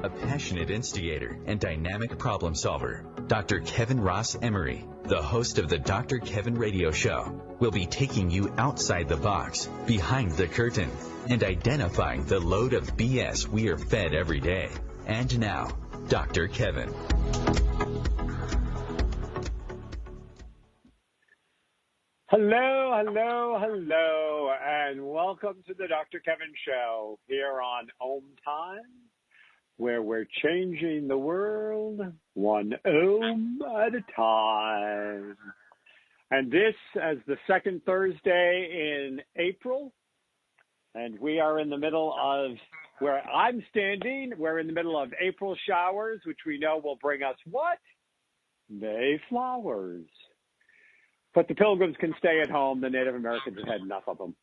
a passionate instigator and dynamic problem solver. Dr. Kevin Ross Emery, the host of the Dr. Kevin Radio Show, will be taking you outside the box, behind the curtain, and identifying the load of BS we are fed every day. And now, Dr. Kevin. Hello, and welcome to the Dr. Kevin Show here on OMTimes, where we're changing the world one ohm at a time. And this is the second Thursday in April, and we are in the middle of, where I'm standing, we're in the middle of April showers, which we know will bring us what? May flowers. But the Pilgrims can stay at home. The Native Americans have had enough of them.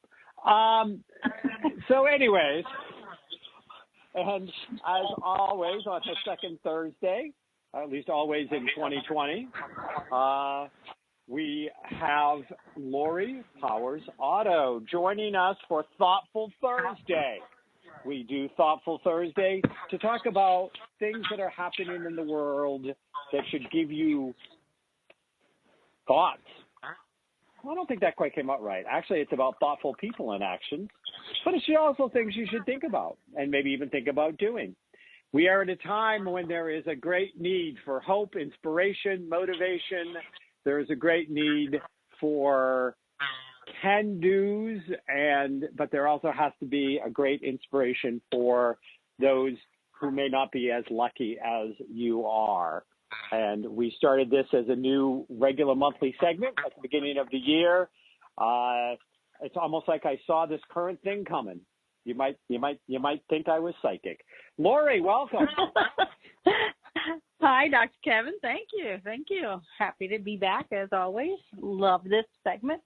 So anyways, and as always on the second Thursday, at least always in 2020, we have Lori Powers-Otto joining us for Thoughtful Thursday. We do Thoughtful Thursday to talk about things that are happening in the world that should give you thoughts. I don't think that quite came out right. Actually, it's about thoughtful people in action, but it's also things you should think about and maybe even think about doing. We are at a time when there is a great need for hope, inspiration, motivation. There is a great need for can-dos, but there also has to be a great inspiration for those who may not be as lucky as you are. And we started this as a new regular monthly segment at the beginning of the year. It's almost like I saw this current thing coming. You might think I was psychic. Lori, welcome. Hi, Dr. Kevin. Thank you. Happy to be back as always. Love this segment.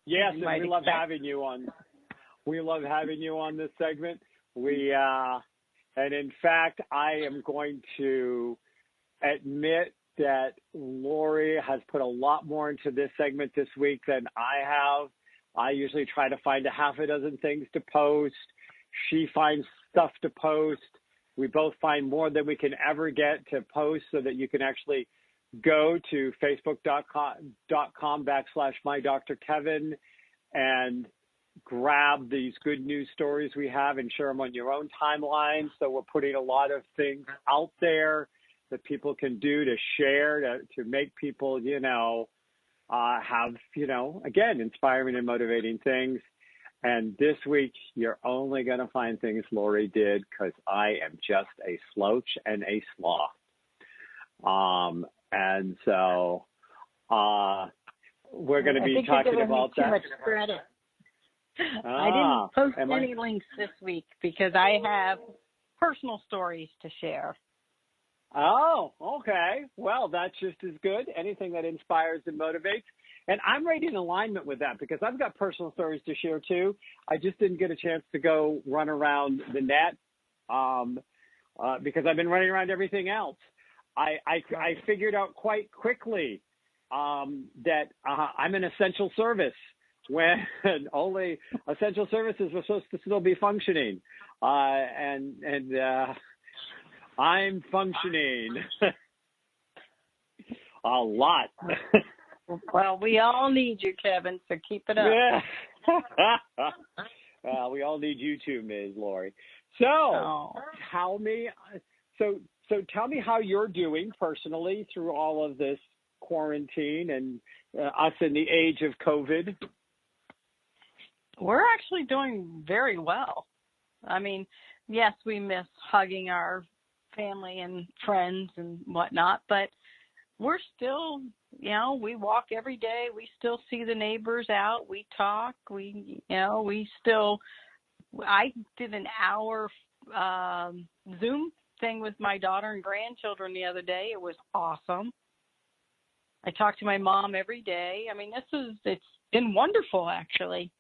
Yes, and we love having you on. We love having you on this segment. And in fact, I am going to admit that Lori has put a lot more into this segment this week than I have. I usually try to find a half a dozen things to post. She finds stuff to post. We both find more than we can ever get to post so that you can actually go to facebook.com/MyDrKevin and grab these good news stories we have and share them on your own timeline. So we're putting a lot of things out there that people can do to share, to make people, have, again, inspiring and motivating things. And this week, you're only going to find things Lori did because I am just a slouch and a sloth. And so we're going to be talking about that. Too much credit. I didn't post any links this week because I have personal stories to share. Oh, okay. Well, that's just as good. Anything that inspires and motivates. And I'm right in alignment with that because I've got personal stories to share too. I just didn't get a chance to go run around the net because I've been running around everything else. I figured out quite quickly that I'm an essential service when only essential services were supposed to still be functioning. And I'm functioning a lot. Well, we all need you, Kevin, so keep it up. Yeah. We all need you too, Ms. Lori. So tell me how you're doing personally through all of this quarantine and us in the age of COVID. We're actually doing very well. I mean, yes, we miss hugging our family and friends and whatnot, but we're still, we walk every day. We still see the neighbors out. We talk. I did an hour Zoom thing with my daughter and grandchildren the other day. It was awesome. I talk to my mom every day. I mean, it's been wonderful, actually.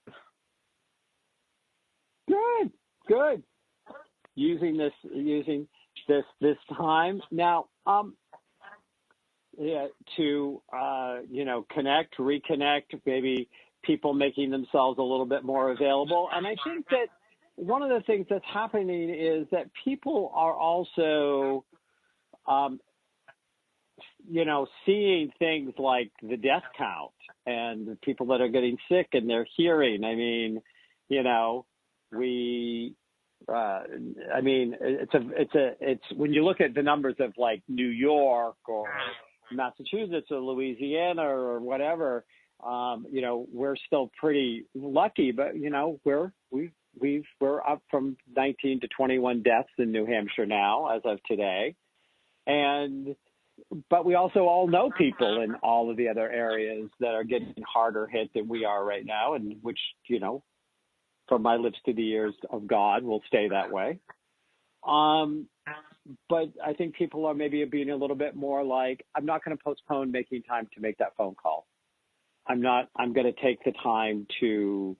Good. Using this time now, to connect, reconnect, maybe people making themselves a little bit more available. And I think that one of the things that's happening is that people are also, seeing things like the death count and the people that are getting sick and their hearing. I mean, it's when you look at the numbers of like New York or Massachusetts or Louisiana or whatever, we're still pretty lucky, but we're up from 19 to 21 deaths in New Hampshire now as of today. But we also all know people in all of the other areas that are getting harder hit than we are right now, and which, from my lips to the ears of God will stay that way. But I think people are maybe being a little bit more like, I'm not going to postpone making time to make that phone call. I'm going to take the time to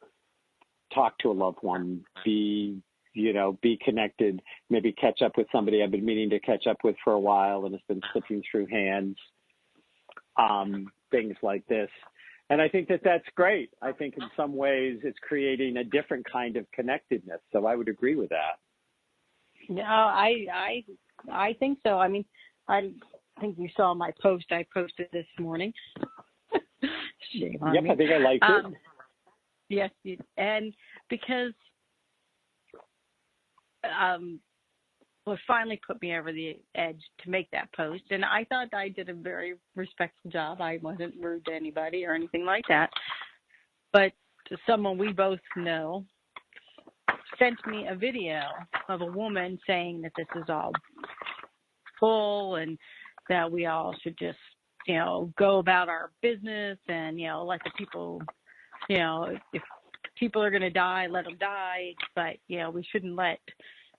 talk to a loved one, be connected, maybe catch up with somebody I've been meaning to catch up with for a while and it's been slipping through hands, things like this. And I think that that's great. I think in some ways it's creating a different kind of connectedness. So I would agree with that. No, I think so. I mean, I think you saw my post I posted this morning. Shame on me. I think I liked it. Yes, and because what finally put me over the edge to make that post, and I thought I did a very respectful job. I wasn't rude to anybody or anything like that. But someone we both know sent me a video of a woman saying that this is all full and that we all should just, go about our business and, let the people, if people are going to die, let them die. But, we shouldn't let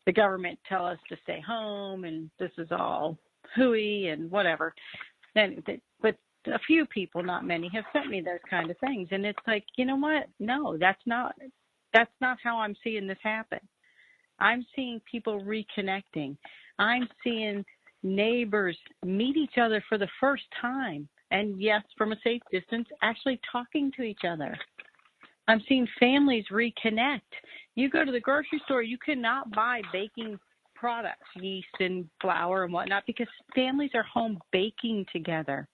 the government tell us to stay home and this is all hooey and whatever. But a few people, not many, have sent me those kind of things. And it's like, you know what? No, that's not how I'm seeing this happen. I'm seeing people reconnecting. I'm seeing neighbors meet each other for the first time. And yes, from a safe distance, actually talking to each other. I'm seeing families reconnect. You go to the grocery store, you cannot buy baking products, yeast and flour and whatnot, because families are home baking together.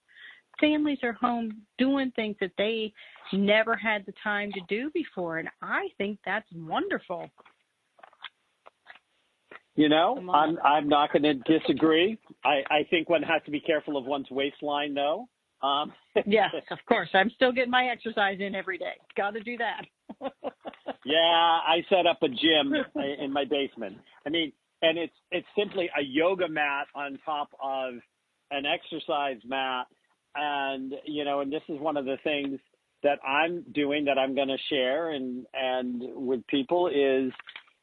Families are home doing things that they never had the time to do before. And I think that's wonderful. I'm not going to disagree. I think one has to be careful of one's waistline, though. Yes, of course. I'm still getting my exercise in every day. Got to do that. Yeah, I set up a gym in my basement. I mean, and it's simply a yoga mat on top of an exercise mat. And, and this is one of the things that I'm doing that I'm going to share and with people is,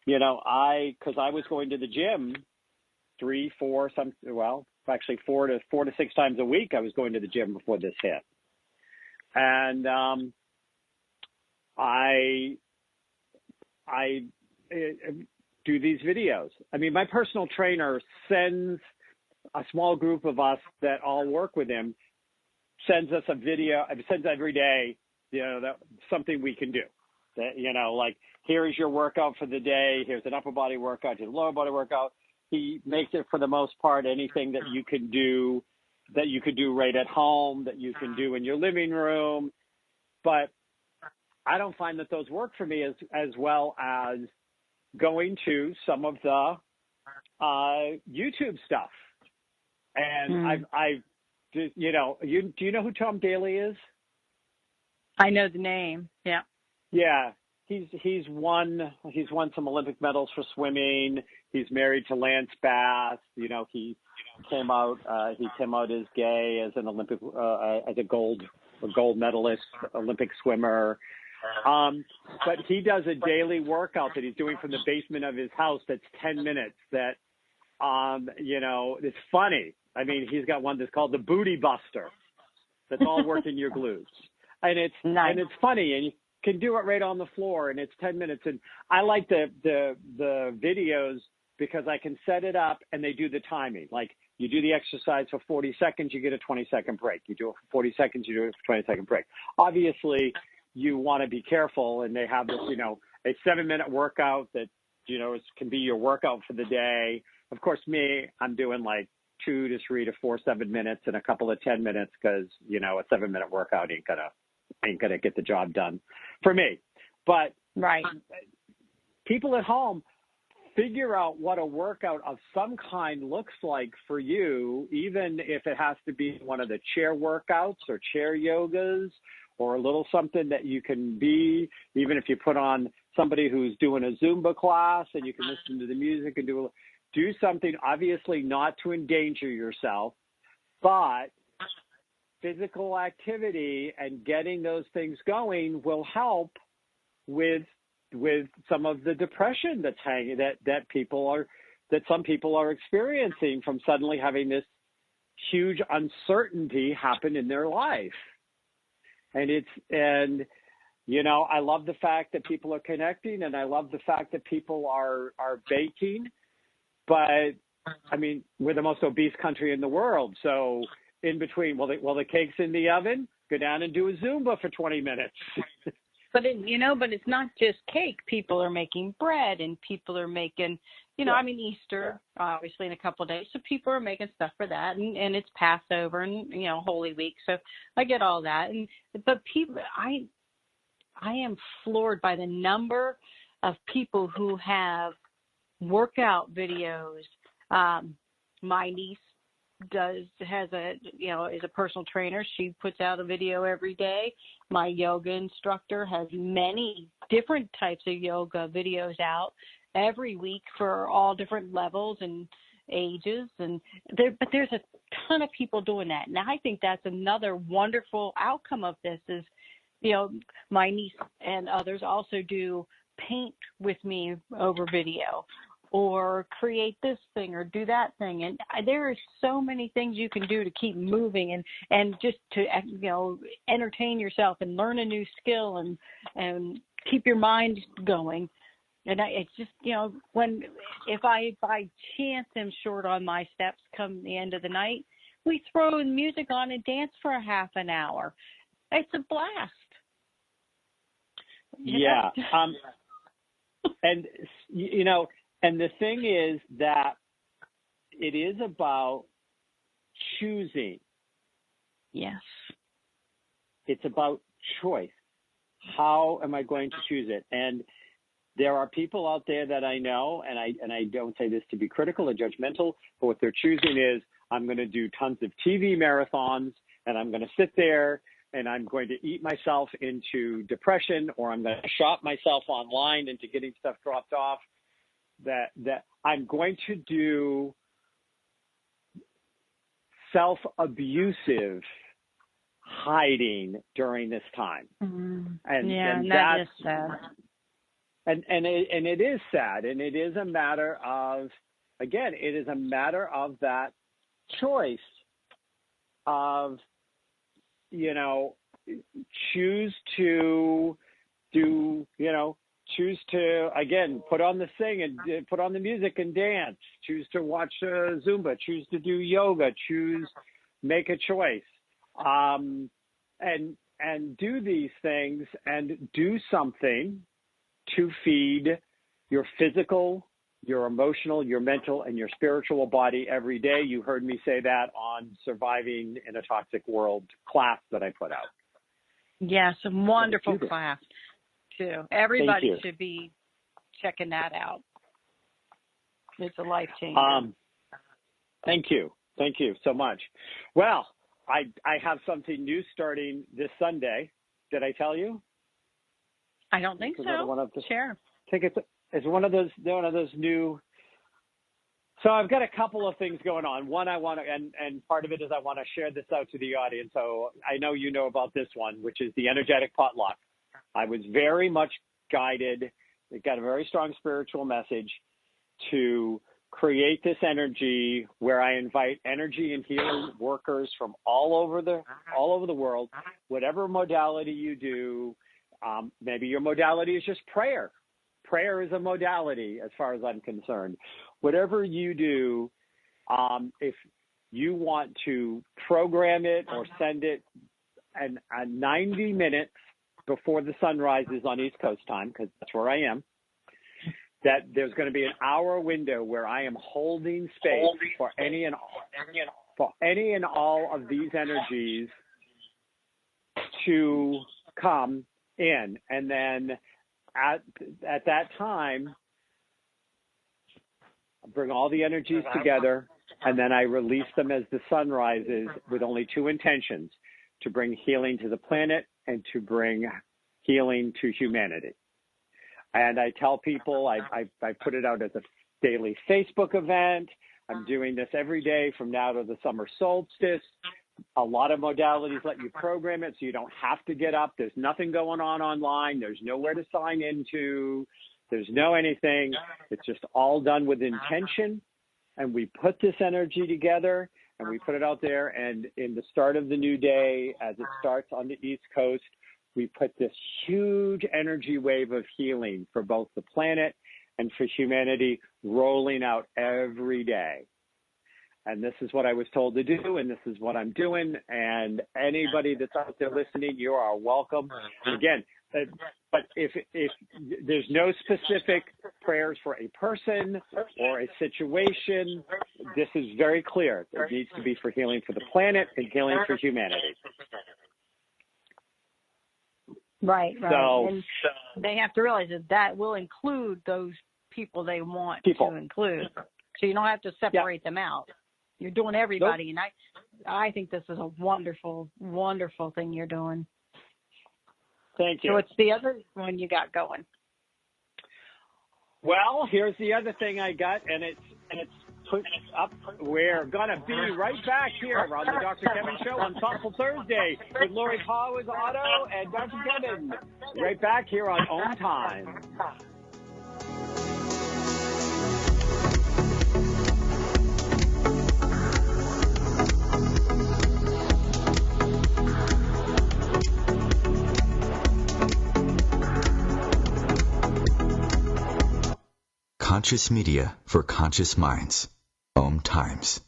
because I was going to the gym 3, 4, actually 4 to 6 times a week. I was going to the gym before this hit. And I do these videos. I mean, my personal trainer sends a small group of us that all work with him, sends us a video, sends every day, that something we can do. That, like, here is your workout for the day. Here's an upper body workout. Here's a lower body workout. He makes it, for the most part, anything that you can do, that you could do right at home, that you can do in your living room. But I don't find that those work for me as well as going to some of the YouTube stuff. And do you know who Tom Daly is? I know the name. Yeah. Yeah. He's won some Olympic medals for swimming. He's married to Lance Bass. He came out as gay, as an Olympic as a gold medalist, Olympic swimmer. But he does a daily workout that he's doing from the basement of his house. That's 10 minutes. That it's funny. I mean, he's got one that's called the Booty Buster. That's all working your glutes, and it's nice. And it's funny, and you can do it right on the floor, and it's 10 minutes. And I like the videos because I can set it up, and they do the timing. Like, you do the exercise for 40 seconds, you get a 20-second break. You do it for 40 seconds, you do it for a 20-second break. Obviously, you want to be careful, and they have this, a 7-minute workout that it can be your workout for the day. Of course, I'm doing like 2 to 3 to 4 7-minutes and a couple of 10 minutes because, a 7-minute workout ain't gonna get the job done for me. But right. People at home, figure out what a workout of some kind looks like for you, even if it has to be one of the chair workouts or chair yogas or a little something that you can be, even if you put on somebody who's doing a Zumba class and you can listen to the music and do something, obviously not to endanger yourself, but physical activity and getting those things going will help with some of the depression that some people are experiencing from suddenly having this huge uncertainty happen in their life. And I love the fact that people are connecting, and I love the fact that people are baking, but I mean, we're the most obese country in the world. So in between, while the cake's in the oven, go down and do a Zumba for 20 minutes. But it's not just cake. People are making bread, and people are making, Easter, obviously in a couple of days. So people are making stuff for that, and it's Passover and, Holy Week. So I get all that. But people, I am floored by the number of people who have workout videos. My niece is a personal trainer. She puts out a video every day. My yoga instructor has many different types of yoga videos out every week for all different levels and ages. But there's a ton of people doing that. And I think that's another wonderful outcome of this is, my niece and others also do paint with me over video, or create this thing or do that thing. And there are so many things you can do to keep moving and just to, entertain yourself and learn a new skill and keep your mind going. And it's just, if I by chance am short on my steps come the end of the night, we throw music on and dance for a half an hour. It's a blast. Yeah. And the thing is that it is about choosing. Yes. It's about choice. How am I going to choose it? And there are people out there that I know, and I don't say this to be critical or judgmental, but what they're choosing is, I'm going to do tons of TV marathons, and I'm going to sit there and I'm going to eat myself into depression, or I'm going to shop myself online into getting stuff dropped off. That I'm going to do self-abusive hiding during this time. Mm-hmm. And that is sad. And it is sad, and it is a matter of that choice of, choose to, again, put on the put on the music and dance, choose to watch Zumba, choose to do yoga, make a choice, and do these things and do something to feed your physical, your emotional, your mental, and your spiritual body every day. You heard me say that on Surviving in a Toxic World class that I put out. Yes, a wonderful class, too. Everybody should be checking that out. It's a life changer. Thank you. Thank you so much. Well, I have something new starting this Sunday. Did I tell you? I don't think so. Share. I think it's one of those new. So I've got a couple of things going on. One, I want to, and part of it is I want to share this out to the audience. So I know you know about this one, which is the energetic potluck. I was very much guided. It got a very strong spiritual message to create this energy where I invite energy and healing workers from all over the world, whatever modality you do. Maybe your modality is just prayer. Prayer is a modality as far as I'm concerned. Whatever you do, if you want to program it or send it 90 minutes before the sun rises on East Coast time, because that's where I am, that there's going to be an hour window where I am holding space for any and all of these energies to come in. And then at that time, I bring all the energies together, and then I release them as the sun rises with only two intentions: to bring healing to the planet and to bring healing to humanity. And I tell people, I put it out as a daily Facebook event. I'm doing this every day from now to the summer solstice. A lot of modalities let you program it, so you don't have to get up. There's nothing going on online. There's nowhere to sign into. There's no anything. It's just all done with intention. And we put this energy together, and we put it out there. And in the start of the new day, as it starts on the East Coast, we put this huge energy wave of healing for both the planet and for humanity rolling out every day. And this is what I was told to do, and this is what I'm doing. And anybody that's out there listening, you are welcome. Again, but if there's no specific prayers for a person or a situation, this is very clear. It needs to be for healing for the planet and healing for humanity. Right. So, and they have to realize that will include those people they want to include. So you don't have to separate them out. You're doing everybody. Nope. And I think this is a wonderful, wonderful thing you're doing. Thank you. So what's the other one you got going? Well, here's the other thing I got, and it's put up. We're gonna be right back here on the Dr. Kevin Show on Thoughtful Thursday with Lori Powers-Otto and Dr. Kevin. Right back here on OMTimes. Conscious media for conscious minds. OMTimes.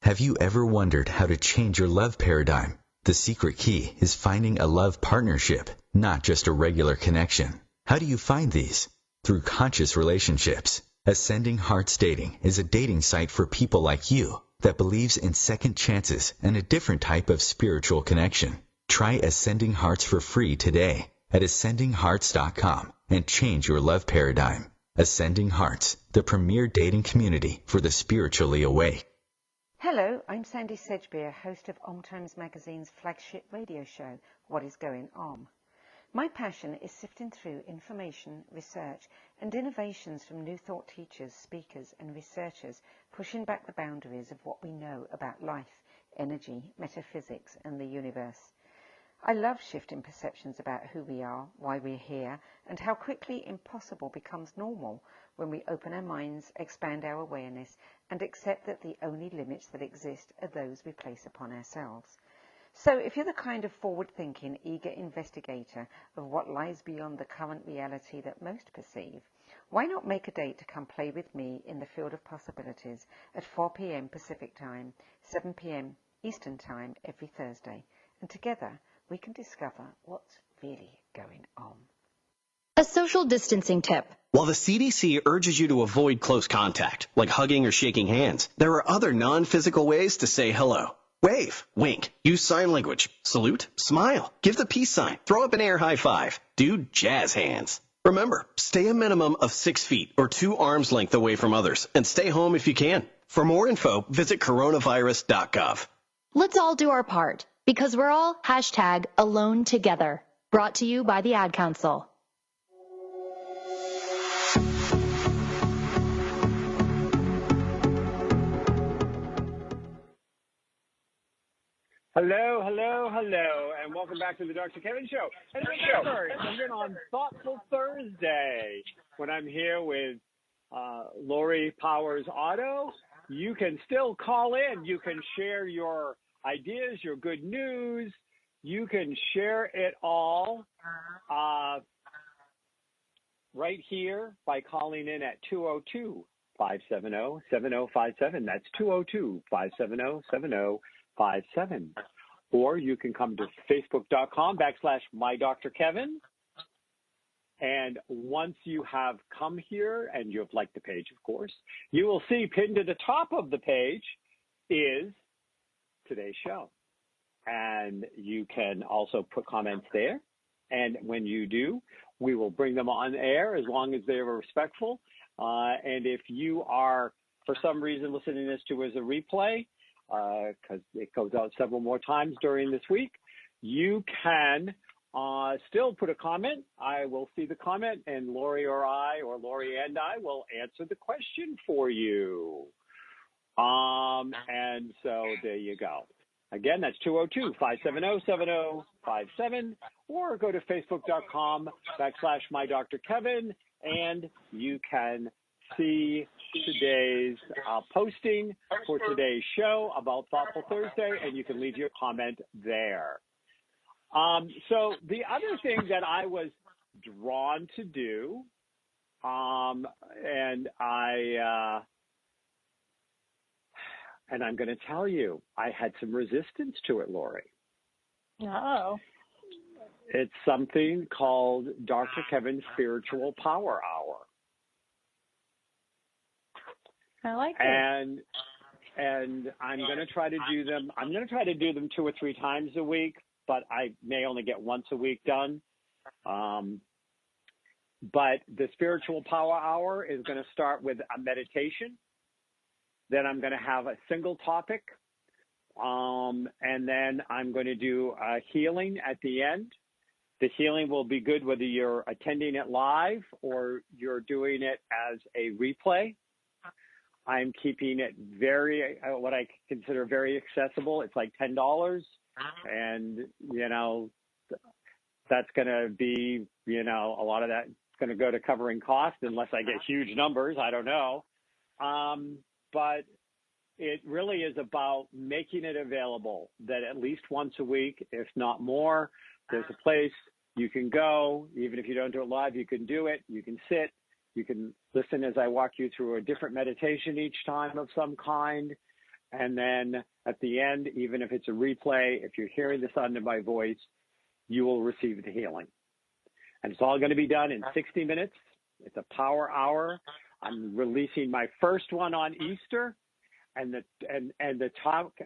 Have you ever wondered how to change your love paradigm? The secret key is finding a love partnership, not just a regular connection. How do you find these? Through conscious relationships. Ascending Hearts Dating is a dating site for people like you that believes in second chances and a different type of spiritual connection. Try Ascending Hearts for free today at ascendinghearts.com and change your love paradigm. Ascending Hearts, the premier dating community for the spiritually awake. Hello, I'm Sandy Sedgbeer, host of OMTimes Magazine's flagship radio show, What is Going On? My passion is sifting through information, research, and innovations from new thought teachers, speakers, and researchers pushing back the boundaries of what we know about life, energy, metaphysics, and the universe. I love shifting perceptions about who we are, why we're here, and how quickly impossible becomes normal when we open our minds, expand our awareness, and accept that the only limits that exist are those we place upon ourselves. So if you're the kind of forward-thinking, eager investigator of what lies beyond the current reality that most perceive, why not make a date to come play with me in the field of possibilities at 4 p.m. Pacific Time, 7 p.m. Eastern Time every Thursday, and together we can discover what's really going on. A social distancing tip. While the CDC urges you to avoid close contact, like hugging or shaking hands, there are other non-physical ways to say hello. Wave, wink, use sign language, salute, smile, give the peace sign, throw up an air high five, do jazz hands. Remember, stay a minimum of 6 feet or 2 arms length away from others, and stay home if you can. For more info, visit coronavirus.gov. Let's all do our part, because we're all #alone together. Brought to you by the Ad Council. Hello, hello, hello, and welcome back to the Dr. Kevin Show. And remember, even on Thoughtful Thursday, when I'm here with Lori Powers-Otto, you can still call in. You can share your ideas, your good news. You can share it all right here by calling in at 202-570-7057. That's 202-570-7057. Or you can come to facebook.com/MyDrKevin. And once you have come here and you have liked the page, of course, you will see pinned to the top of the page is today's show. And you can also put comments there. And when you do, we will bring them on air as long as they are respectful. And if you are, for some reason, listening to this as a replay, because it goes out several more times during this week, you can still put a comment. I will see the comment, and Lori or Lori and I will answer the question for you. And so there you go. Again, that's 202-570-7057, or go to facebook.com/MyDrKevin, and you can see today's posting for today's show about Thoughtful Thursday, and you can leave your comment there. So the other thing that I was drawn to do, and I'm going to tell you, I had some resistance to it, Lori. Oh. It's something called Dr. Kevin's Spiritual Power Hour. I like it. And I'm going to try to do them. I'm going to try to do them 2 or 3 times a week, but I may only get once a week done. But the Spiritual Power Hour is going to start with a meditation. Then I'm going to have a single topic. And then I'm going to do a healing at the end. The healing will be good whether you're attending it live or you're doing it as a replay. I'm keeping it what I consider very accessible. It's like $10. And, that's going to be, a lot of that is going to go to covering costs unless I get huge numbers. I don't know. But it really is about making it available that at least once a week, if not more, there's a place you can go. Even if you don't do it live, you can do it. You can sit. You can listen as I walk you through a different meditation each time of some kind. And then at the end, even if it's a replay, if you're hearing the sound of my voice, you will receive the healing. And it's all going to be done in 60 minutes. It's a power hour. I'm releasing my first one on Easter, and the topic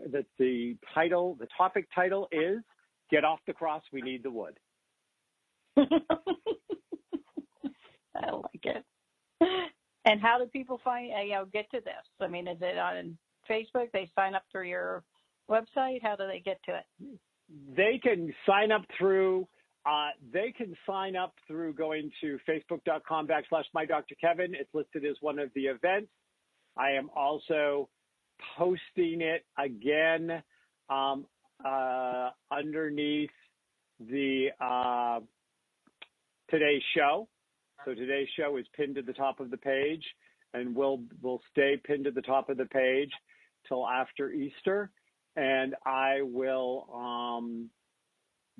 title is "Get Off the Cross, We Need the Wood." I like it. And how do people get to this? I mean, is it on Facebook? They sign up through your website. How do they get to it? They can sign up through. Going to facebook.com/MyDrKevin. It's listed as one of the events. I am also posting it again underneath the today's show. So today's show is pinned to the top of the page, and will stay pinned to the top of the page till after Easter. And I will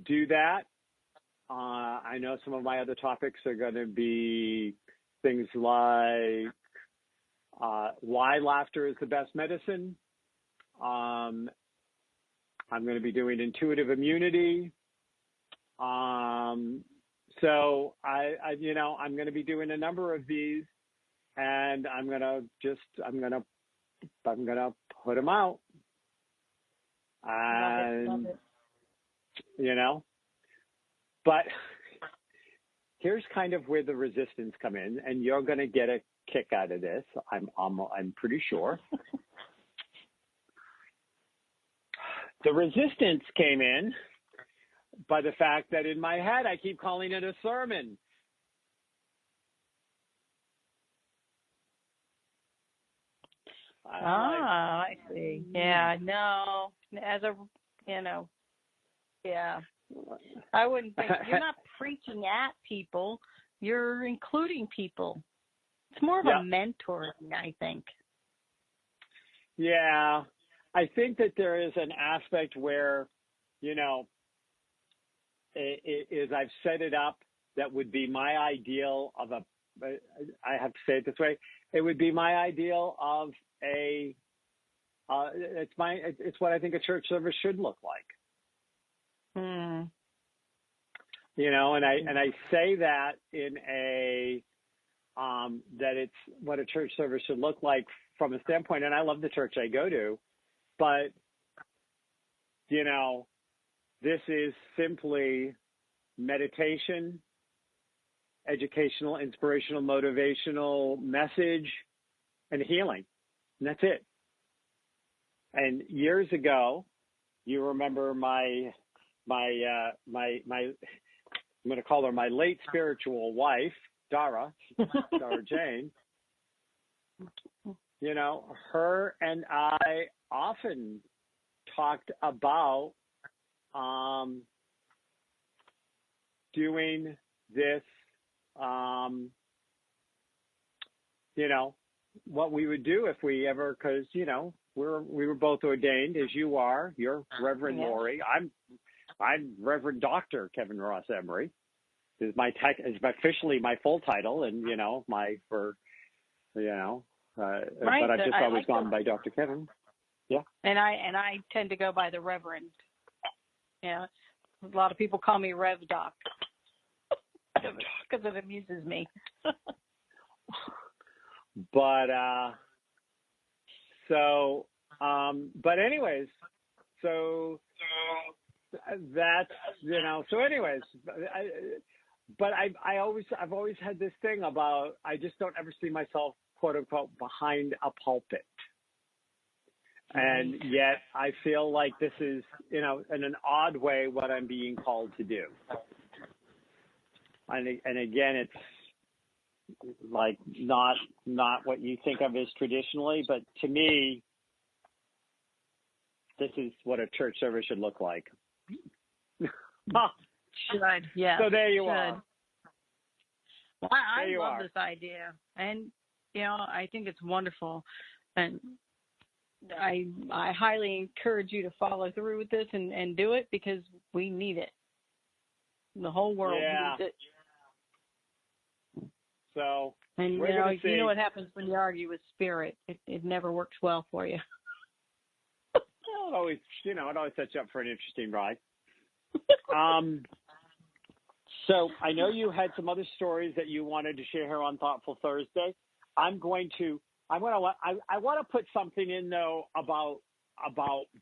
do that. I know some of my other topics are going to be things like why laughter is the best medicine. I'm going to be doing intuitive immunity. So I'm going to be doing a number of these, and I'm going to put them out. And, but here's kind of where the resistance come in, and you're going to get a kick out of this. I'm pretty sure. The resistance came in by the fact that in my head, I keep calling it a sermon. I see. Yeah, no. Yeah. I wouldn't think, you're not preaching at people, you're including people. It's more of a mentoring, I think. Yeah. I think that there is an aspect where, is I've set it up that would be my ideal of I have to say it this way, it would be my ideal of it's what I think a church service should look like. and I say that in a that it's what a church service should look like from a standpoint, and I love the church I go to, but this is simply meditation, educational, inspirational, motivational message, and healing, and that's it. And years ago, you remember my I'm going to call her my late spiritual wife, Dara Jane. Her and I often talked about doing this, what we would do if we ever, because, we were both ordained, as you are. You're Reverend Lori. I'm Reverend Dr. Kevin Ross Emery. Is officially my full title, and but I've just always gone by Dr. Kevin. Yeah. And I tend to go by the Reverend. Yeah. A lot of people call me Rev Doc because it amuses me. But but anyways, so that's so anyways, I've always had this thing about I just don't ever see myself, quote unquote, behind a pulpit. And yet I feel like this is, in an odd way, what I'm being called to do. And again, it's like not what you think of as traditionally, but to me, this is what a church service should look like. Should, yeah. So there you are. Well, I love this idea, and I think it's wonderful, and I highly encourage you to follow through with this and do it, because we need it. The whole world needs it. So, and you know what happens when you argue with spirit? It never works well for you. It always sets you up for an interesting ride. So I know you had some other stories that you wanted to share here on Thoughtful Thursday. I want to put something in though about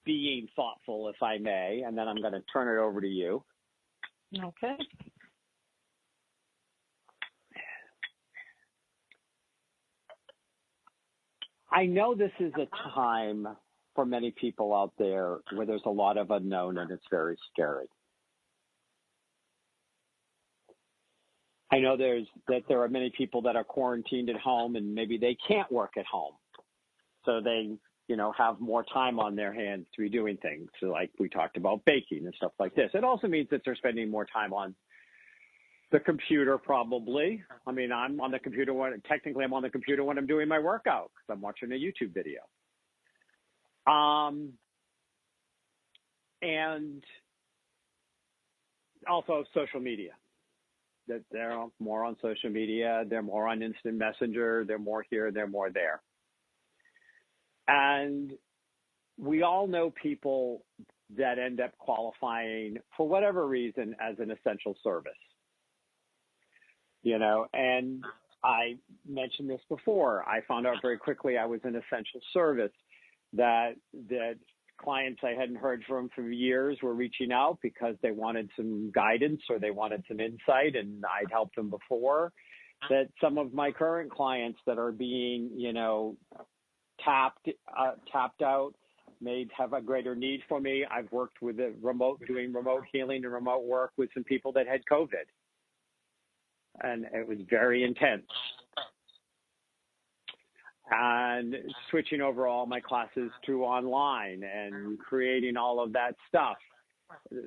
being thoughtful, if I may, and then I'm going to turn it over to you. Okay. I know this is a time for many people out there where there's a lot of unknown and it's very scary. I know that there are many people that are quarantined at home and maybe they can't work at home. So they, have more time on their hands to be doing things. So like we talked about baking and stuff like this. It also means that they're spending more time on the computer probably. I mean, I'm on the computer I'm on the computer when I'm doing my workout because I'm watching a YouTube video. And also social media. That they're more on social media, they're more on instant messenger, they're more here, they're more there. And we all know people that end up qualifying for whatever reason as an essential service. And I mentioned this before. I found out very quickly I was an essential service, that clients I hadn't heard from for years were reaching out because they wanted some guidance or they wanted some insight, and I'd helped them before. That some of my current clients that are being, tapped out may have a greater need for me. I've worked with doing remote healing and remote work with some people that had COVID, and it was very intense. And switching over all my classes to online and creating all of that stuff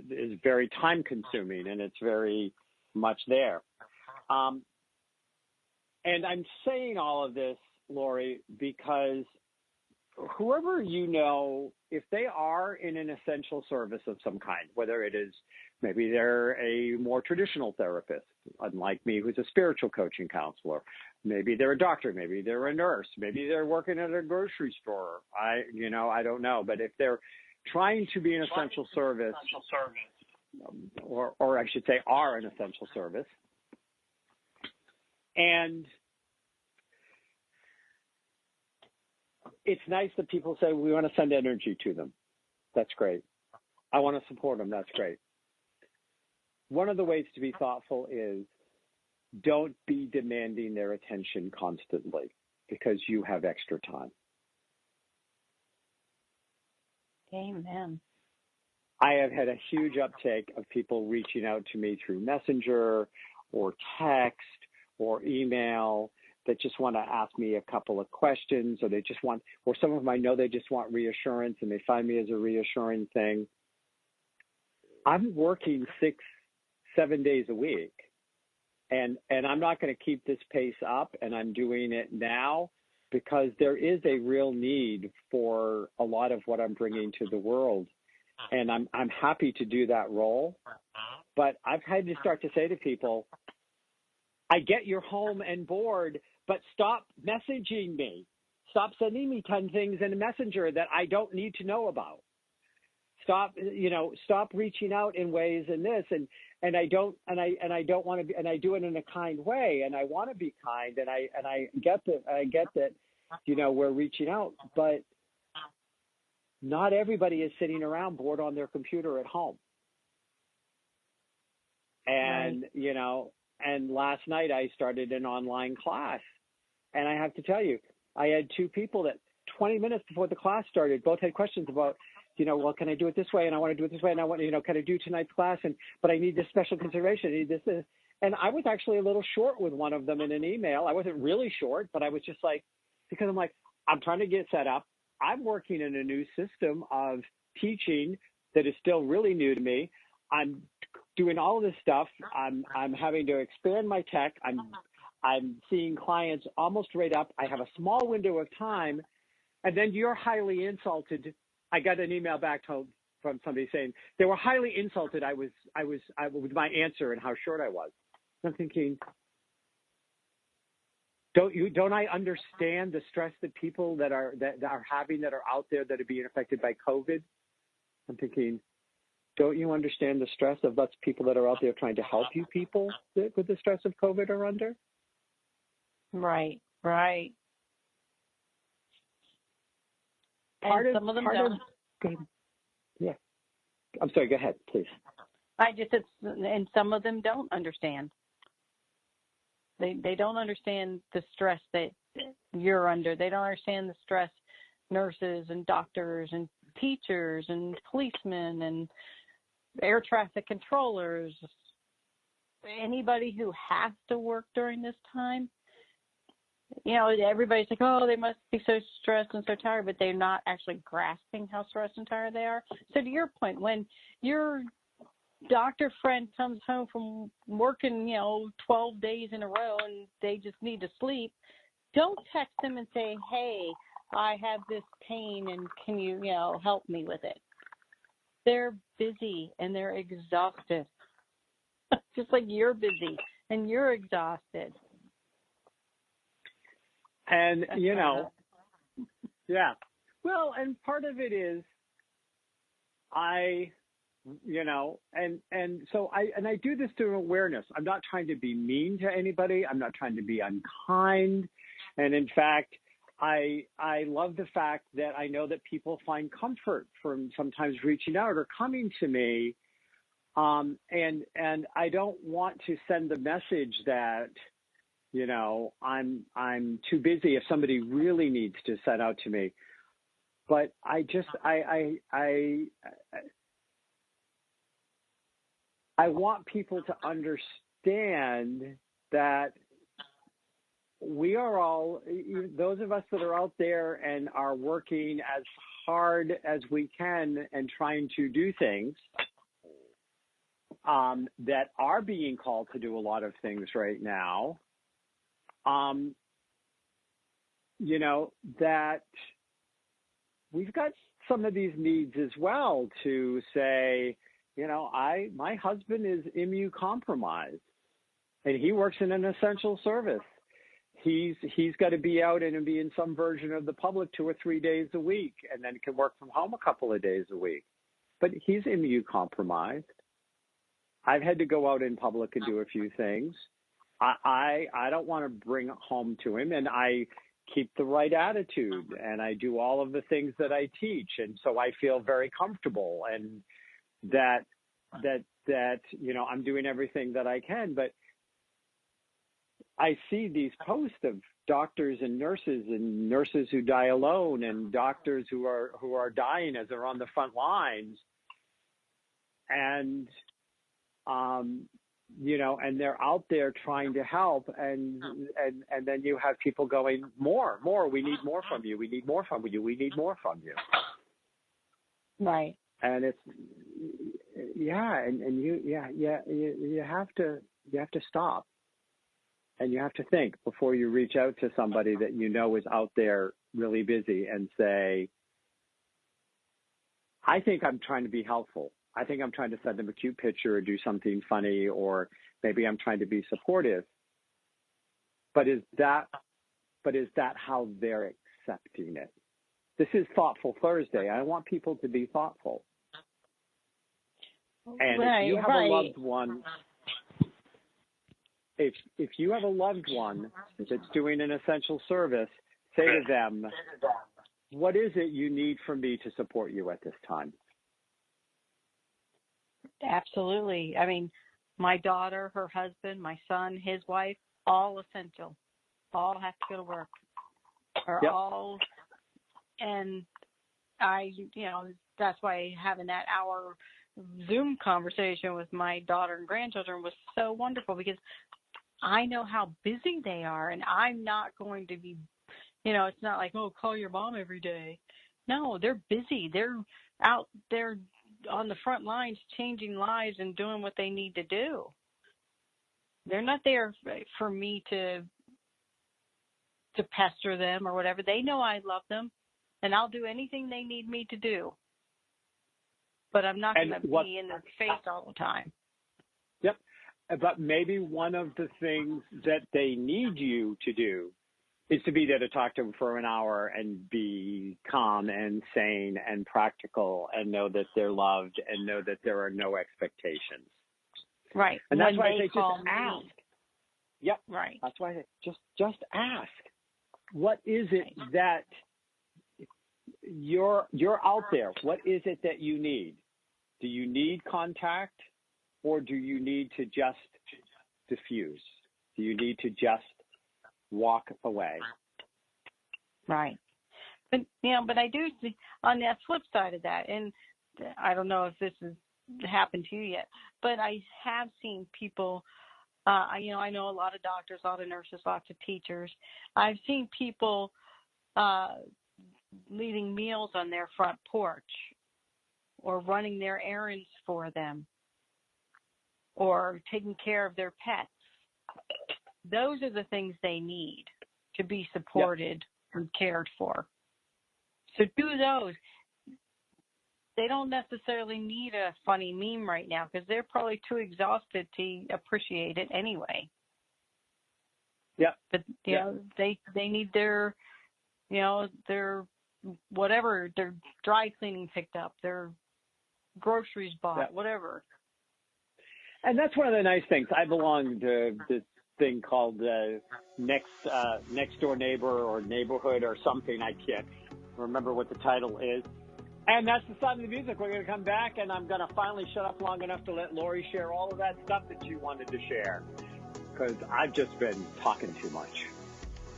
is very time consuming, and it's very much there. And I'm saying all of this, Lori, because whoever if they are in an essential service of some kind, whether it is maybe they're a more traditional therapist, unlike me, who's a spiritual coaching counselor, maybe they're a doctor, maybe they're a nurse, maybe they're working at a grocery store. I don't know. But if they're trying to be an essential service, or I should say are an essential service. And it's nice that people say we want to send energy to them. That's great. I want to support them. That's great. One of the ways to be thoughtful is don't be demanding their attention constantly because you have extra time. Amen. I have had a huge uptake of people reaching out to me through Messenger or text or email that just want to ask me a couple of questions, or they just want, or some of them I know they just want reassurance and they find me as a reassuring thing. I'm working 6-7 days a week, and I'm not going to keep this pace up, and I'm doing it now because there is a real need for a lot of what I'm bringing to the world. And I'm happy to do that role, but I've had to start to say to people, I get you're home and bored, but stop messaging me. Stop sending me 10 things in a messenger that I don't need to know about. Stop reaching out in ways in this, and I don't want to be, and I do it in a kind way, and I want to be kind, and I get that, we're reaching out, but not everybody is sitting around bored on their computer at home. And, right. And last night I started an online class, and I have to tell you, I had two people that 20 minutes before the class started, both had questions about, well, can I do it this way? And I want to do it this way. And I want, can I do tonight's class? But I need this special consideration. I need this. And I was actually a little short with one of them in an email. I wasn't really short, but I was just like, because I'm like, I'm trying to get set up. I'm working in a new system of teaching that is still really new to me. I'm doing all of this stuff. I'm having to expand my tech. I'm seeing clients almost right up. I have a small window of time, and then you're highly insulted. I got an email back from somebody saying they were highly insulted. I was with my answer and how short I was. I'm thinking, don't I understand the stress that people that are having, that are out there, that are being affected by COVID? I'm thinking, don't you understand the stress of us people that are out there trying to help you people with the stress of COVID are under? Right. Some of them don't. Yeah. I'm sorry, go ahead, please. And some of them don't understand. They don't understand the stress that you're under. They don't understand the stress nurses and doctors and teachers and policemen and air traffic controllers, anybody who has to work during this time. Everybody's like, oh, they must be so stressed and so tired, but they're not actually grasping how stressed and tired they are. So to your point, when your doctor friend comes home from working, 12 days in a row and they just need to sleep, don't text them and say, hey, I have this pain and can you, help me with it? They're busy and they're exhausted, just like you're busy and you're exhausted. And, yeah. Well, and part of it is so I do this through awareness. I'm not trying to be mean to anybody. I'm not trying to be unkind. And in fact, I love the fact that I know that people find comfort from sometimes reaching out or coming to me. And I don't want to send the message that, I'm too busy if somebody really needs to send out to me. But I want people to understand that we are all, those of us that are out there and are working as hard as we can and trying to do things, that are being called to do a lot of things right now, that we've got some of these needs as well to say, my husband is immunocompromised and he works in an essential service. He's got to be out and be in some version of the public 2 or 3 days a week and then can work from home a couple of days a week. But he's immunocompromised. I've had to go out in public and do a few things. I don't want to bring it home to him, and I keep the right attitude, and I do all of the things that I teach, and so I feel very comfortable, and that I'm doing everything that I can. But I see these posts of doctors and nurses who die alone, and doctors who are dying as they're on the front lines, and and they're out there trying to help, and then you have people going, more, we need more from you, we need more from you, we need more from you. Right. And it's you have to stop, and you have to think before you reach out to somebody that is out there really busy and say, I think I'm trying to be helpful. I think I'm trying to send them a cute picture or do something funny, or maybe I'm trying to be supportive. But is that how they're accepting it? This is Thoughtful Thursday. I want people to be thoughtful. And if you have a loved one, if you have a loved one that's doing an essential service, say to them, what is it you need from me to support you at this time? Absolutely. I mean, my daughter, her husband, my son, his wife, all essential. All have to go to work. Or yep. all, and that's why having that hour Zoom conversation with my daughter and grandchildren was so wonderful, because I know how busy they are, and I'm not going to be, it's not like, oh, call your mom every day. No, they're busy. They're out there on the front lines changing lives and doing what they need to do. They're not there for me to pester them or whatever. They know I love them, and I'll do anything they need me to do. But I'm not going to be in their face all the time. Yep. But maybe one of the things that they need you to do is to be there to talk to them for an hour and be calm and sane and practical and know that they're loved and know that there are no expectations. Right. And that's why I say just ask. Yep. Right. That's why I say just ask. What is it that you're out there? What is it that you need? Do you need contact, or do you need to just diffuse? Do you need to just walk away? Right. But I do see on that flip side of that, and I don't know if this has happened to you yet, but I have seen people, I know a lot of doctors, a lot of nurses, lots of teachers. I've seen people leaving meals on their front porch, or running their errands for them, or taking care of their pets. Those are the things they need to be supported and cared for. So do those. They don't necessarily need a funny meme right now, because they're probably too exhausted to appreciate it anyway. Yeah. But they need their their whatever, their dry cleaning picked up, their groceries bought, whatever. And that's one of the nice things. I belong to this thing called next door neighbor or neighborhood or something. I can't remember what the title is. And that's the sound of the music. We're going to come back, and I'm going to finally shut up long enough to let Lori share all of that stuff that she wanted to share, because I've just been talking too much.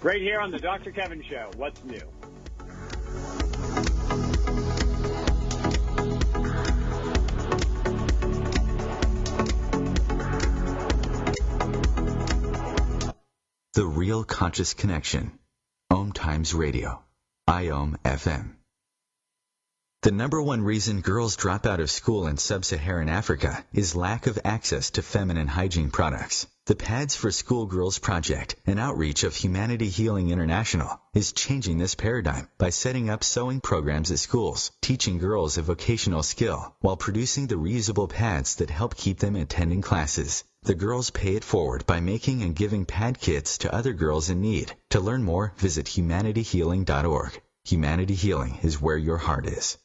Right here on the Dr. Kevin Show. What's new? The Real Conscious Connection. OMTimes Radio. IOM FM. The number one reason girls drop out of school in sub-Saharan Africa is lack of access to feminine hygiene products. The Pads for Schoolgirls Project, an outreach of Humanity Healing International, is changing this paradigm by setting up sewing programs at schools, teaching girls a vocational skill, while producing the reusable pads that help keep them attending classes. The girls pay it forward by making and giving pad kits to other girls in need. To learn more, visit humanityhealing.org. Humanity Healing is where your heart is.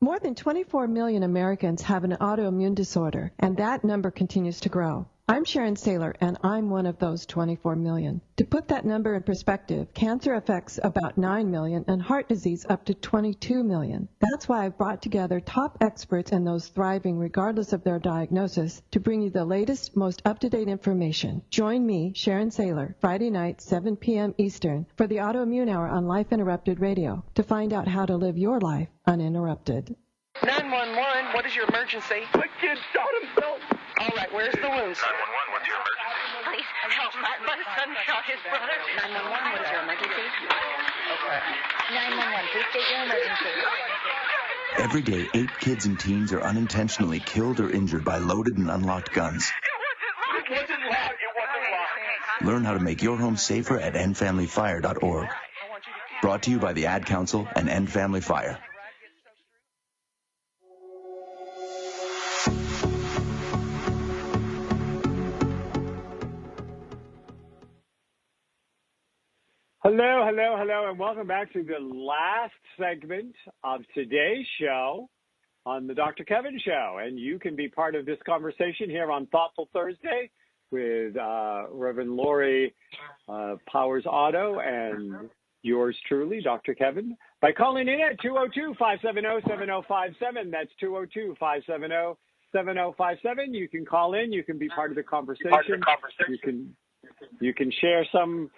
More than 24 million Americans have an autoimmune disorder, and that number continues to grow. I'm Sharon Saylor, and I'm one of those 24 million. To put that number in perspective, cancer affects about 9 million and heart disease up to 22 million. That's why I've brought together top experts and those thriving regardless of their diagnosis to bring you the latest, most up-to-date information. Join me, Sharon Saylor, Friday night, 7 p.m. Eastern, for the Autoimmune Hour on Life Interrupted Radio to find out how to live your life uninterrupted. 911, what is your emergency? My kid shot himself. All right, where's the wounds? 911, what's your emergency? Please help. My son shot his brother. 911, what is your emergency? Okay. 911, please state your emergency. Every day, 8 kids and teens are unintentionally killed or injured by loaded and unlocked guns. It wasn't locked. Learn how to make your home safer at endfamilyfire.org. Brought to you by the Ad Council and End Family Fire. Hello, and welcome back to the last segment of today's show on the Dr. Kevin Show. And you can be part of this conversation here on Thoughtful Thursday with Rev Lori Powers-Otto and yours truly, Dr. Kevin, by calling in at 202-570-7057. That's 202-570-7057. You can call in. You can be part of the conversation. You can share some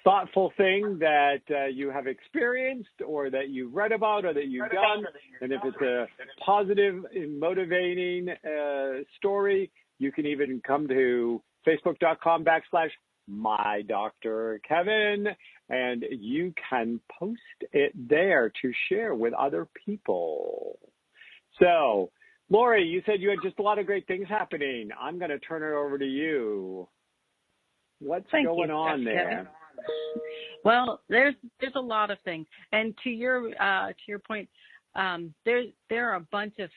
thoughtful thing that you have experienced or that you've read about or that you've done. And if it's a positive and motivating story, you can even come to facebook.com/MyDrKevin, and you can post it there to share with other people. So, Lori, you said you had just a lot of great things happening. I'm going to turn it over to you. What's going on there? Kevin. Well, there's a lot of things, and to your point, there are a bunch of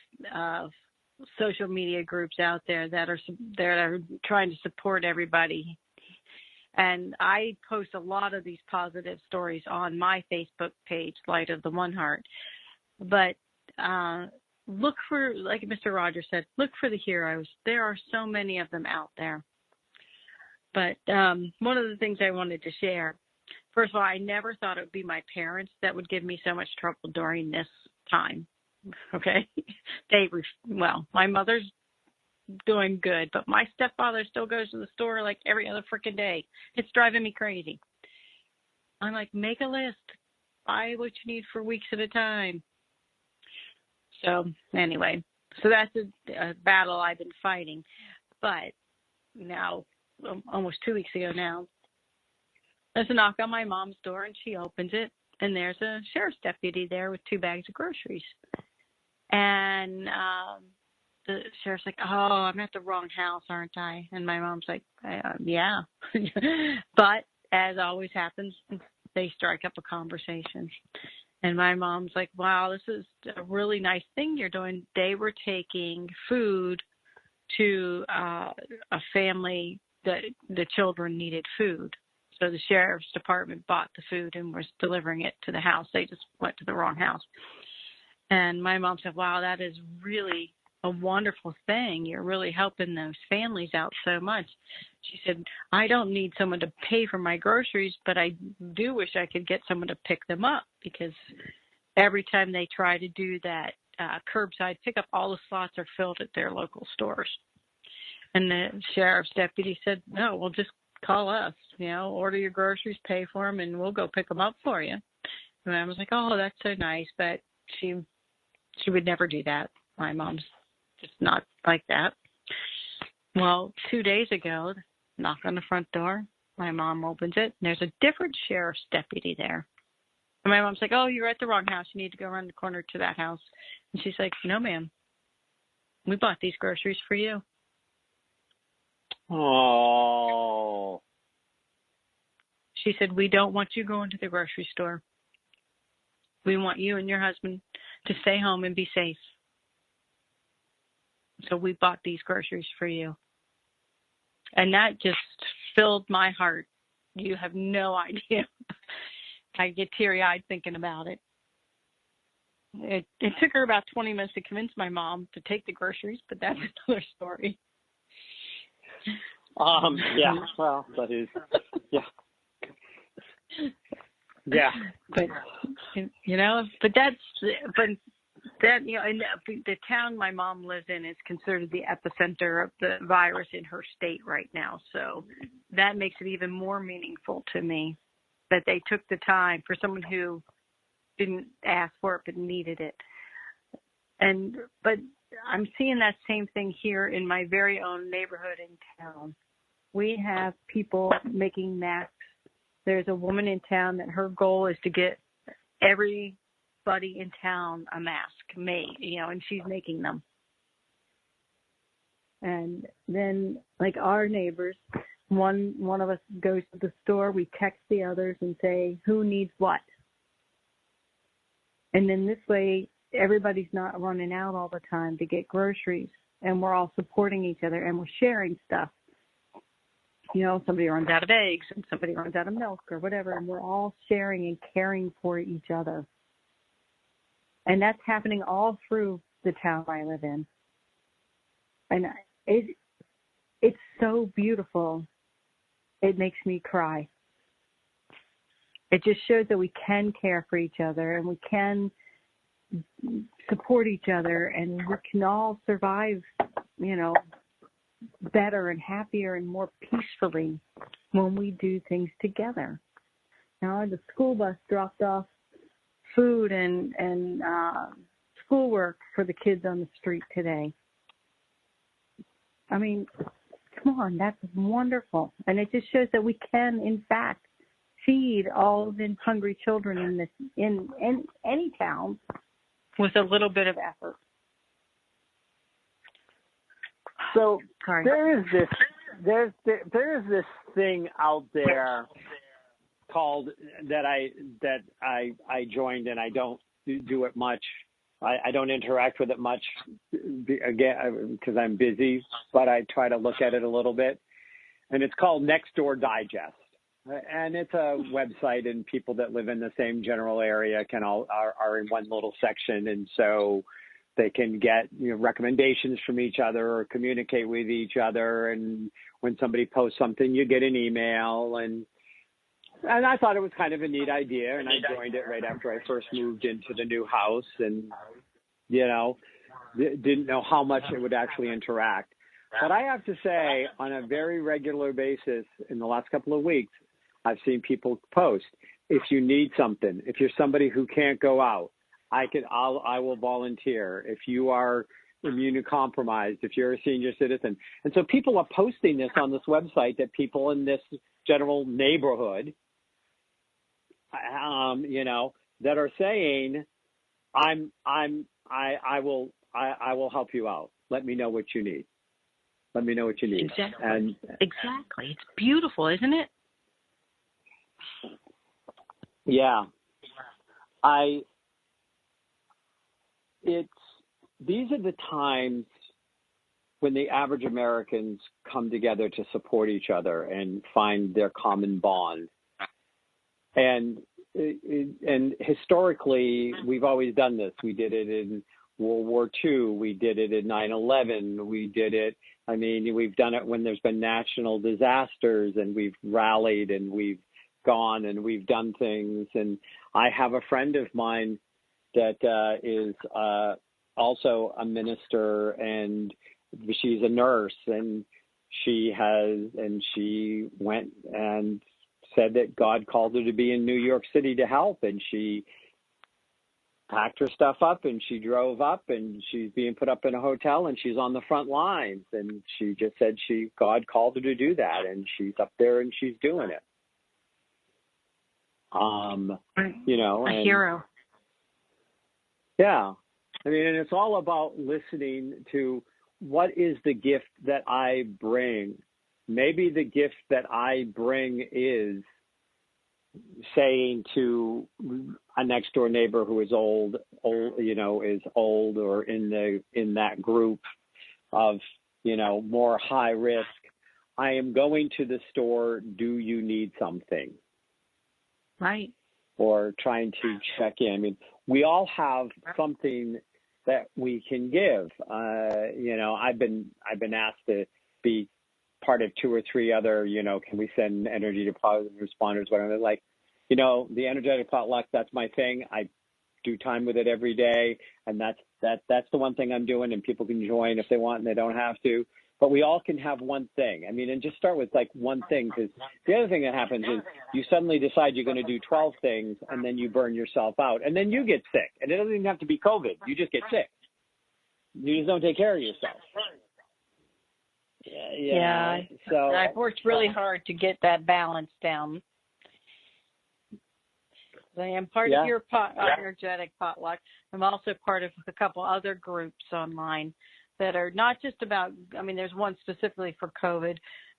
social media groups out there that are trying to support everybody, and I post a lot of these positive stories on my Facebook page, Light of the One Heart. But look for, like Mr. Rogers said, look for the heroes. There are so many of them out there. But one of the things I wanted to share, first of all, I never thought it would be my parents that would give me so much trouble during this time. Okay? My mother's doing good, but my stepfather still goes to the store like every other freaking day. It's driving me crazy. I'm like, make a list. Buy what you need for weeks at a time. So anyway, that's a battle I've been fighting. But now, almost 2 weeks ago now, there's a knock on my mom's door, and she opens it, and there's a sheriff's deputy there with 2 bags of groceries. And the sheriff's like, oh, I'm at the wrong house, aren't I? And my mom's like, yeah. But as always happens, they strike up a conversation. And my mom's like, wow, this is a really nice thing you're doing. They were taking food to a family that the children needed food. So the sheriff's department bought the food and was delivering it to the house. They just went to the wrong house. And my mom said, wow, that is really a wonderful thing. You're really helping those families out so much. She said, I don't need someone to pay for my groceries, but I do wish I could get someone to pick them up, because every time they try to do that curbside pickup, all the slots are filled at their local stores. And the sheriff's deputy said, no, well, just call us, order your groceries, pay for them, and we'll go pick them up for you. And I was like, oh, that's so nice. But she would never do that. My mom's just not like that. Well, 2 days ago, knock on the front door. My mom opens it, and there's a different sheriff's deputy there. And my mom's like, oh, you're at the wrong house. You need to go around the corner to that house. And she's like, no, ma'am. We bought these groceries for you. Oh. She said, we don't want you going to the grocery store. We want you and your husband to stay home and be safe. So we bought these groceries for you. And that just filled my heart. You have no idea. I get teary-eyed thinking about it. It took her about 20 minutes to convince my mom to take the groceries, but that's another story. Yeah, well, that is, yeah. Yeah. But, you know, but that, you know, in the town my mom lives in is considered the epicenter of the virus in her state right now. So that makes it even more meaningful to me that they took the time for someone who didn't ask for it but needed it. But I'm seeing that same thing here in my very own neighborhood in town. We have people making masks. There's a woman in town that her goal is to get everybody in town a mask made, you know, and she's making them. And then, like our neighbors, one of us goes to the store, we text the others and say, who needs what? And then this way, everybody's not running out all the time to get groceries, and we're all supporting each other, and we're sharing stuff. You know, somebody runs out of eggs, and somebody runs out of milk or whatever, and we're all sharing and caring for each other. And that's happening all through the town I live in. And it's so beautiful. It makes me cry. It just shows that we can care for each other and we can support each other and we can all survive, you know, better and happier and more peacefully when we do things together. Now, the school bus dropped off food and schoolwork for the kids on the street today. I mean, come on, that's wonderful. And it just shows that we can, in fact, feed all the hungry children in any town with a little bit of effort. So there is this thing out there called that I joined, and I don't do it much. I don't interact with it much, again, because I'm busy, but I try to look at it a little bit. And it's called Nextdoor Digest. And it's a website, and people that live in the same general area are in one little section. And so they can get, you know, recommendations from each other or communicate with each other. And when somebody posts something, you get an email. And I thought it was kind of a neat idea, and I joined it right after I first moved into the new house, and, you know, didn't know how much it would actually interact. But I have to say, on a very regular basis in the last couple of weeks, I've seen people post, if you need something, if you're somebody who can't go out, I will volunteer. If you are immunocompromised, if you're a senior citizen. And so people are posting this on this website that people in this general neighborhood, you know, that are saying, I will help you out. Let me know what you need. Let me know what you need. Exactly. And exactly. It's beautiful, isn't it? Yeah. These are the times when the average Americans come together to support each other and find their common bond. And historically, we've always done this. We did it in World War II. We did it in 9/11. We did it. I mean, we've done it when there's been national disasters, and we've rallied and we've gone and we've done things. And I have a friend of mine that is also a minister, and she's a nurse, and she went and said that God called her to be in New York City to help, and she packed her stuff up and she drove up, and she's being put up in a hotel, and she's on the front lines, and she just said God called her to do that, and she's up there and she's doing it. You know, a hero. Yeah. I mean, and it's all about listening to what is the gift that I bring. Maybe the gift that I bring is saying to a next door neighbor who is old, you know, is old or in that group of, you know, more high risk, I am going to the store. Do you need something? Right. or trying to check in. I mean, we all have something that we can give. I've been asked to be part of 2 or 3 other, can we send energy to positive responders, whatever. Like, the energetic potluck, that's my thing. I do time with it every day, and that's the one thing I'm doing, and people can join if they want and they don't have to. But we all can have one thing. I mean, and just start with like one thing, because the other thing that happens is you suddenly decide you're going to do 12 things, and then you burn yourself out, and then you get sick. And it doesn't even have to be COVID. You just get sick. You just don't take care of yourself. Yeah. So I've worked really hard to get that balance down. I am part of your energetic potluck. I'm also part of a couple other groups online that are not just about, there's one specifically for COVID.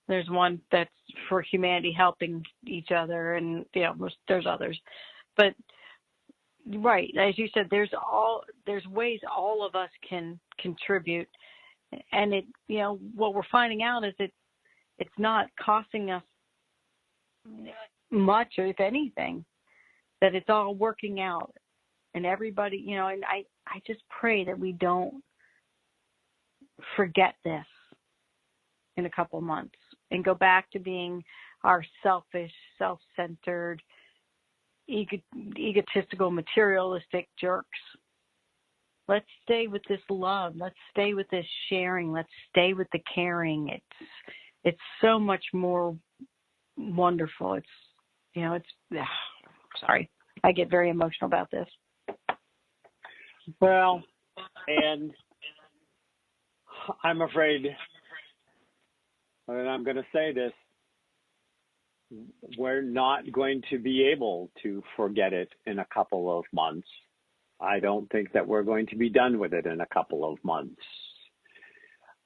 There's one that's for humanity helping each other, and, there's others. But, right, as you said, there's ways all of us can contribute. And what we're finding out is it's not costing us much, or if anything, that it's all working out, and everybody, and I just pray that we don't forget this in a couple months and go back to being our selfish, self-centered, egotistical, materialistic jerks. Let's stay with this love. Let's stay with this sharing. Let's stay with the caring. It's so much more wonderful. Sorry, I get very emotional about this. Well, and I'm afraid, and I'm going to say this, we're not going to be able to forget it in a couple of months. I don't think that we're going to be done with it in a couple of months.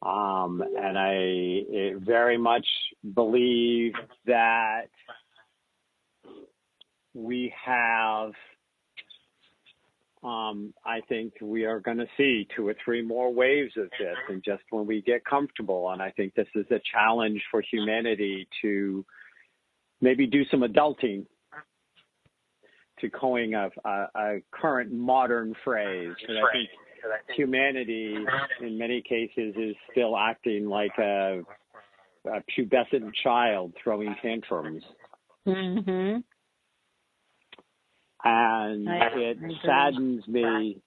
And I very much believe that we have, I think we are going to see 2 or 3 more waves of this, and just when we get comfortable. And I think this is a challenge for humanity to maybe do some adulting, to coin a current modern phrase. And I think humanity, in many cases, is still acting like a pubescent child throwing tantrums. Mm-hmm. And it saddens me.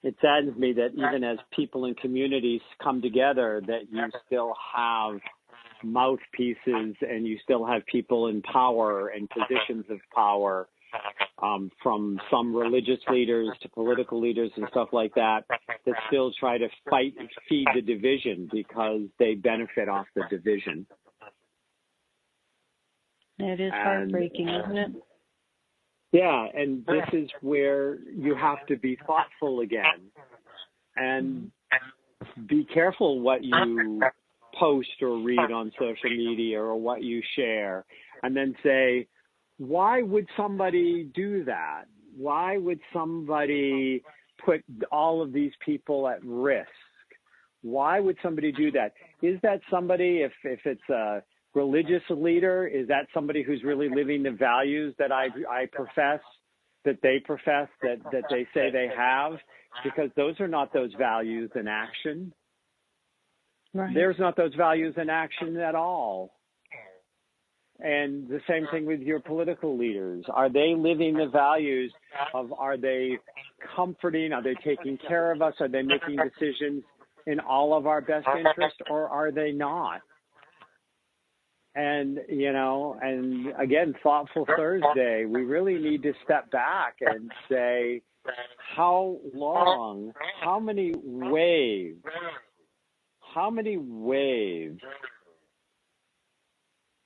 It saddens me that even as people and communities come together, that you still have mouthpieces and you still have people in power and positions of power, from some religious leaders to political leaders and stuff like that still try to fight and feed the division because they benefit off the division. It is heartbreaking, isn't it? Yeah, and this is where you have to be thoughtful again and be careful what you post or read on social media or what you share, and then say, why would somebody do that? Why would somebody put all of these people at risk? Why would somebody do that? Is that somebody, if it's a religious leader, is that somebody who's really living the values that I profess, that they profess, that they say they have? Because those are not those values in action. Right. There's not those values in action at all. And the same thing with your political leaders. Are they living the values of, are they comforting? Are they taking care of us? Are they making decisions in all of our best interest, or are they not? And, and again, Thoughtful Thursday, we really need to step back and say, how long, how many waves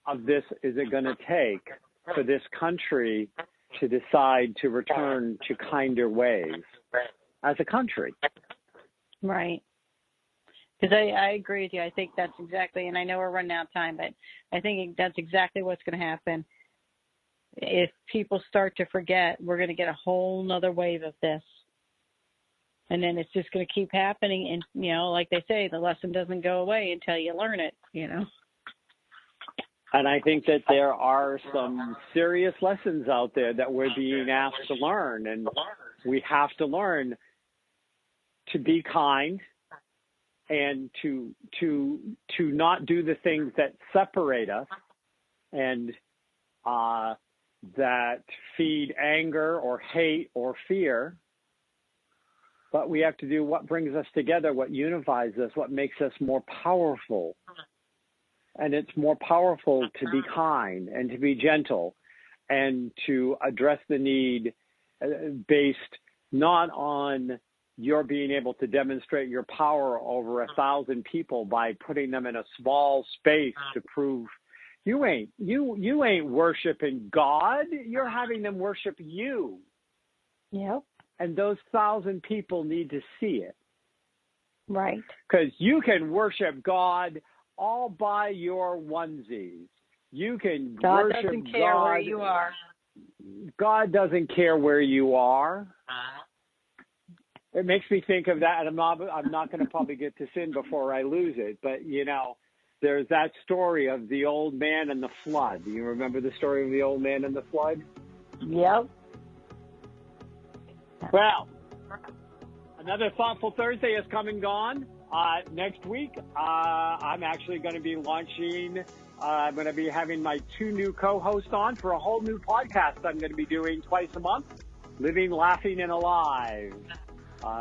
of this is it going to take for this country to decide to return to kinder ways as a country? Right. Because I agree with you. I think that's exactly, and I know we're running out of time, but I think that's exactly what's going to happen. If people start to forget, we're going to get a whole nother wave of this. And then it's just going to keep happening. And, like they say, the lesson doesn't go away until you learn it, And I think that there are some serious lessons out there that we're being asked to learn. And we have to learn to be kind and to not do the things that separate us and that feed anger or hate or fear. But we have to do what brings us together, what unifies us, what makes us more powerful. And it's more powerful to be kind and to be gentle and to address the need based not on your being able to demonstrate your power over 1,000 people by putting them in a small space to prove you ain't worshiping God. You're having them worship you. Yep. And those 1,000 people need to see it. Right. Because you can worship God all by your onesies. You can God worship doesn't care God. where you are. God doesn't care where you are. It makes me think of that, and I'm not going to probably get this in before I lose it, but you know, there's that story of the old man and the flood. Do you remember the story of the old man and the flood? Yep. Well, another Thoughtful Thursday has come and gone. Next week, I'm actually going to be launching, I'm going to be having my 2 new co-hosts on for a whole new podcast I'm going to be doing twice a month, Living, Laughing, and Alive,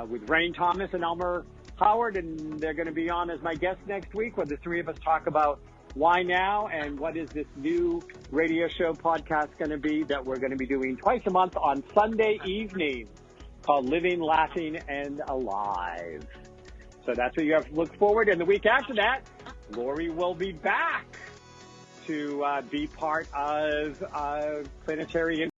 with Rain Thomas and Elmer Howard, and they're going to be on as my guests next week, where the 3 of us talk about why now and what is this new radio show podcast going to be that we're going to be doing twice a month on Sunday evenings, called Living, Laughing, and Alive. So that's what you have to look forward. And the week after that, Lori will be back to be part of Planetary